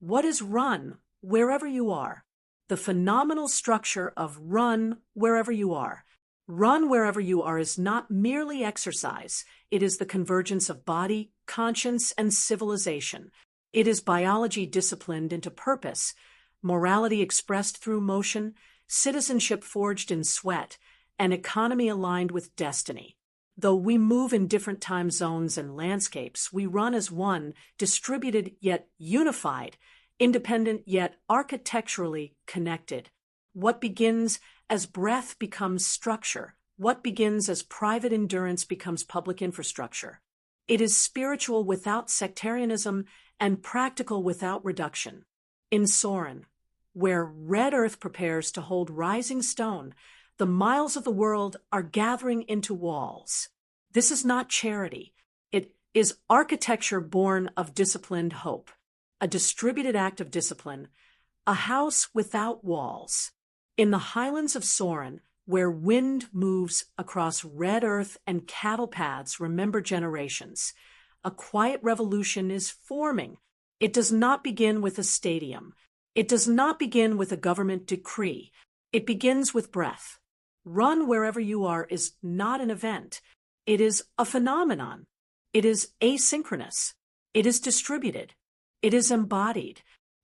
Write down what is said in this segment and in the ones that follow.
What is run wherever you are? The phenomenal structure of run wherever you are. Run wherever you are is not merely exercise. It is the convergence of body, conscience, and civilization. It is biology disciplined into purpose, morality expressed through motion, citizenship forged in sweat, an economy aligned with destiny. Though we move in different time zones and landscapes, we run as one, distributed yet unified, independent yet architecturally connected. What begins as breath becomes structure. What begins as private endurance becomes public infrastructure. It is spiritual without sectarianism and practical without reduction. In Siron, where red earth prepares to hold rising stone, the miles of the world are gathering into walls. This is not charity. It is architecture born of disciplined hope, a distributed act of discipline, a house without walls. In the highlands of Siron, where wind moves across red earth and cattle paths remember generations, a quiet revolution is forming. It does not begin with a stadium. It does not begin with a government decree. It begins with breath. Run wherever you are is not an event. It is a phenomenon. It is asynchronous. It is distributed. It is embodied.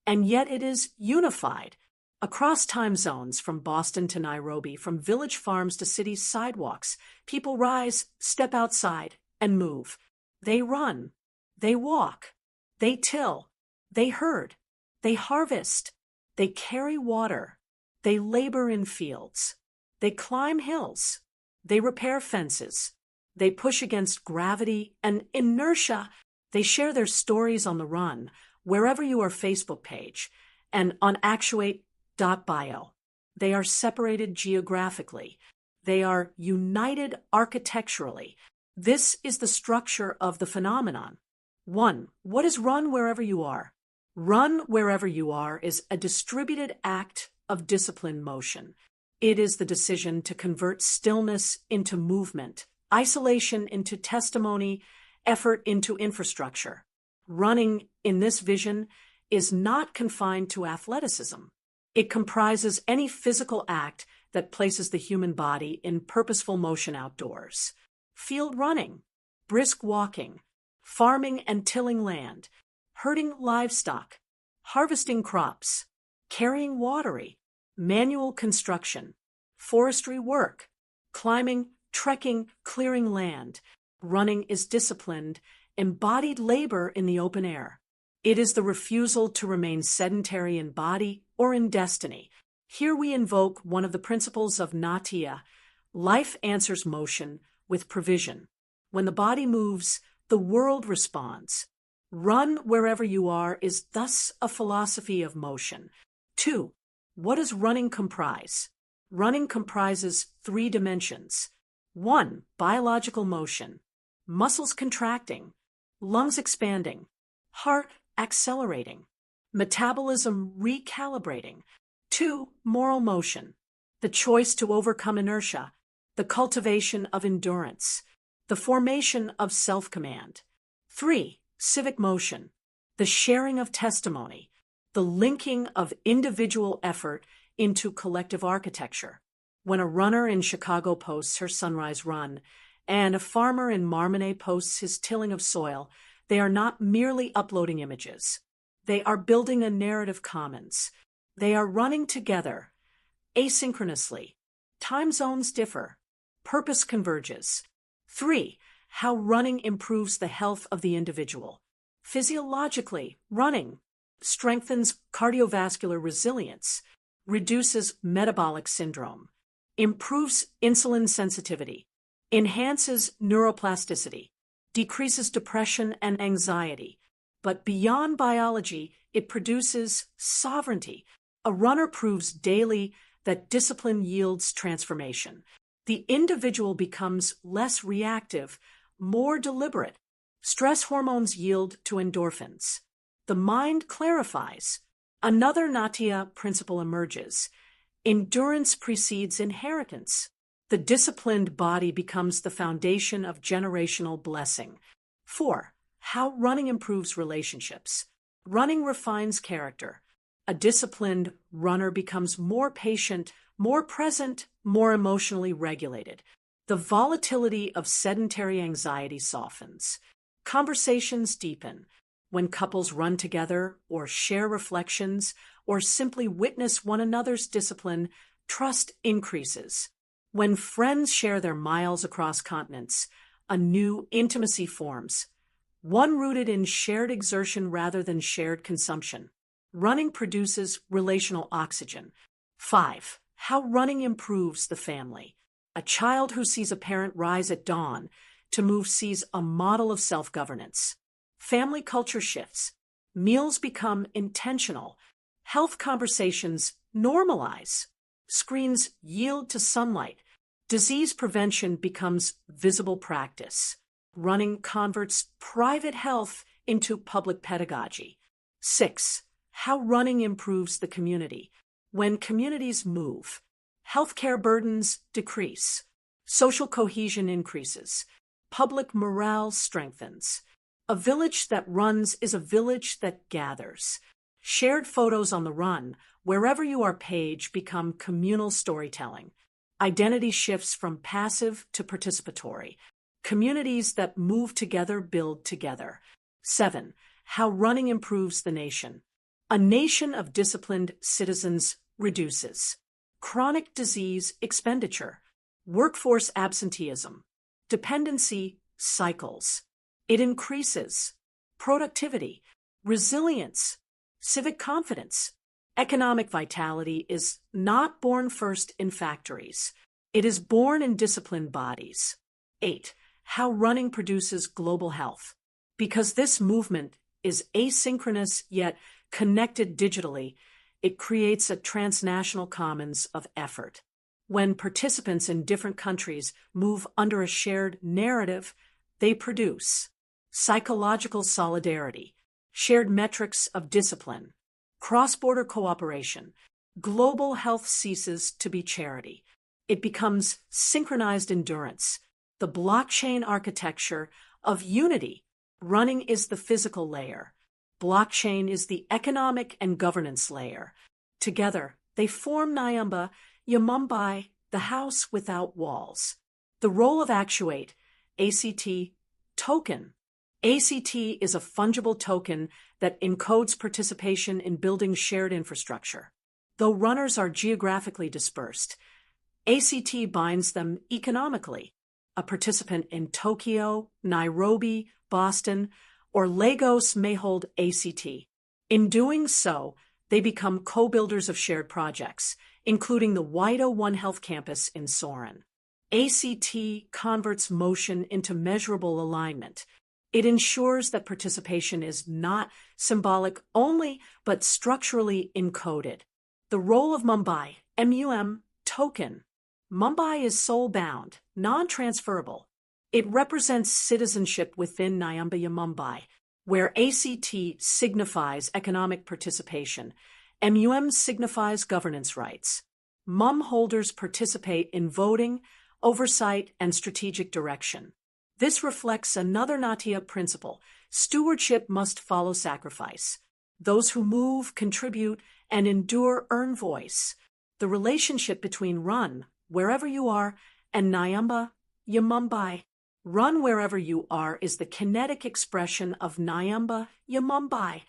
And yet it is unified. Across time zones, from Boston to Nairobi, from village farms to city sidewalks, people rise, step outside, and move. They run. They walk. They till. They herd. They harvest. They carry water. They labor in fields. They climb hills. They repair fences. They push against gravity and inertia. They share their stories on the run, wherever you are Facebook page, and on Actuate.bio. They are separated geographically. They are united architecturally. This is the structure of the phenomenon. 1. What is run wherever you are? Run wherever you are is a distributed act of disciplined motion. It is the decision to convert stillness into movement, isolation into testimony, effort into infrastructure. Running, in this vision, is not confined to athleticism. It comprises any physical act that places the human body in purposeful motion outdoors. Field running, brisk walking, farming and tilling land, herding livestock, harvesting crops, carrying watery, manual construction, forestry work, climbing, trekking, clearing land. Running is disciplined, embodied labor in the open air. It is the refusal to remain sedentary in body or in destiny. Here we invoke one of the principles of Natya. Life answers motion with provision. When the body moves, the world responds. Run wherever you are is thus a philosophy of motion. 2. What does running comprise? Running comprises 3 dimensions. 1. Biological motion. Muscles contracting, lungs expanding, heart accelerating, metabolism recalibrating. 2. Moral motion. The choice to overcome inertia, the cultivation of endurance, the formation of self-command. 3. Civic motion. The sharing of testimony, the linking of individual effort into collective architecture. When a runner in Chicago posts her sunrise run, and a farmer in Marmonneh posts his tilling of soil, they are not merely uploading images. They are building a narrative commons. They are running together, asynchronously. Time zones differ. Purpose converges. 3. How running improves the health of the individual. Physiologically, running strengthens cardiovascular resilience, reduces metabolic syndrome, improves insulin sensitivity, enhances neuroplasticity, decreases depression and anxiety. But beyond biology, it produces sovereignty. A runner proves daily that discipline yields transformation. The individual becomes less reactive, more deliberate. Stress hormones yield to endorphins. The mind clarifies. Another Natya principle emerges. Endurance precedes inheritance. The disciplined body becomes the foundation of generational blessing. 4. How running improves relationships. Running refines character. A disciplined runner becomes more patient, more present, more emotionally regulated. The volatility of sedentary anxiety softens. Conversations deepen. When couples run together or share reflections or simply witness one another's discipline, trust increases. When friends share their miles across continents, a new intimacy forms, one rooted in shared exertion rather than shared consumption. Running produces relational oxygen. 5. How running improves the family. A child who sees a parent rise at dawn to move sees a model of self-governance. Family culture shifts. Meals become intentional. Health conversations normalize. Screens yield to sunlight. Disease prevention becomes visible practice. Running converts private health into public pedagogy. 6. How running improves the community. When communities move, healthcare burdens decrease. Social cohesion increases. Public morale strengthens. A village that runs is a village that gathers. Shared photos on the run, wherever you are page, become communal storytelling. Identity shifts from passive to participatory. Communities that move together build together. 7. How running improves the nation. A nation of disciplined citizens reduces chronic disease expenditure, workforce absenteeism, dependency cycles. It increases productivity, resilience, civic confidence. Economic vitality is not born first in factories. It is born in disciplined bodies. 8. How running produces global health. Because this movement is asynchronous yet connected digitally, it creates a transnational commons of effort. When participants in different countries move under a shared narrative, they produce psychological solidarity, shared metrics of discipline, cross-border cooperation. Global health ceases to be charity. It becomes synchronized endurance, the blockchain architecture of unity. Running is the physical layer. Blockchain is the economic and governance layer. Together, they form Nyamba, Yamumbai, the house without walls. The role of Actuate, ACT, token. ACT is a fungible token that encodes participation in building shared infrastructure. Though runners are geographically dispersed, ACT binds them economically. A participant in Tokyo, Nairobi, Boston, or Lagos may hold ACT. In doing so, they become co-builders of shared projects, including the Wido One Health Campus in Siron. ACT converts motion into measurable alignment. It ensures that participation is not symbolic only, but structurally encoded. The role of Mumbai, MUM, token. Mumbai is soul-bound, non-transferable. It represents citizenship within Nyamba Mumbai, where ACT signifies economic participation. MUM signifies governance rights. MUM holders participate in voting, oversight, and strategic direction. This reflects another Natya principle. Stewardship must follow sacrifice. Those who move, contribute, and endure earn voice. The relationship between run, wherever you are, and Nyamba, Mumbai. Run wherever you are is the kinetic expression of Nyamba, Mumbai.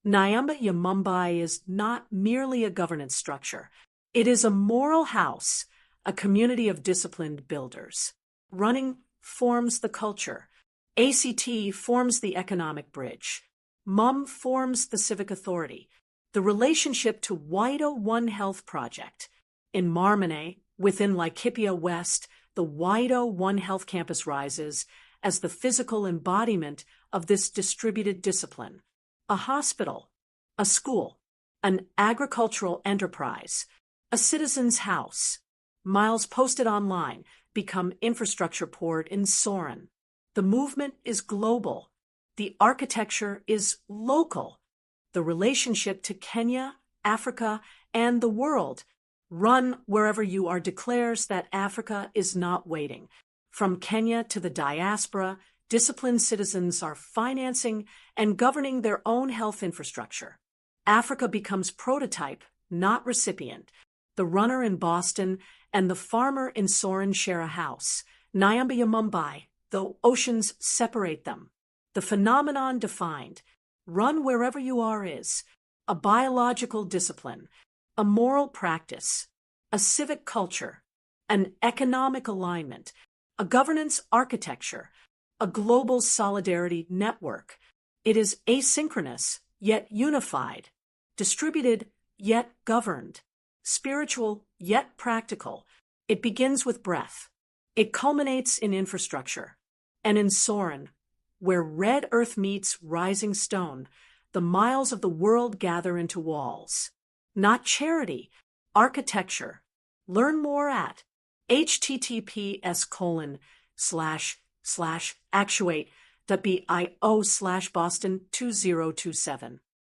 Nyamba Mumbai is not merely a governance structure. It is a moral house, a community of disciplined builders. Running forms the culture. ACT forms the economic bridge. MUM forms the civic authority. The relationship to Wido One Health Project. In Marmane, within Laikipia West, the Wido One Health Campus rises as the physical embodiment of this distributed discipline. A hospital, a school, an agricultural enterprise, a citizen's house. Miles posted online become infrastructure poured in Siron. The movement is global. The architecture is local. The relationship to Kenya, Africa, and the world. Run wherever you are declares that Africa is not waiting. From Kenya to the diaspora, disciplined citizens are financing and governing their own health infrastructure. Africa becomes prototype, not recipient. The runner in Boston and the farmer in Siron share a house. Nyambia Mumbai, though oceans separate them. The phenomenon defined. Run wherever you are is a biological discipline, a moral practice, a civic culture, an economic alignment, a governance architecture, a global solidarity network. It is asynchronous, yet unified, distributed, yet governed, spiritual, yet practical. It begins with breath. It culminates in infrastructure. And in Siron, where red earth meets rising stone, the miles of the world gather into walls. Not charity, architecture. Learn more at https://actuate.bio/Boston 2027.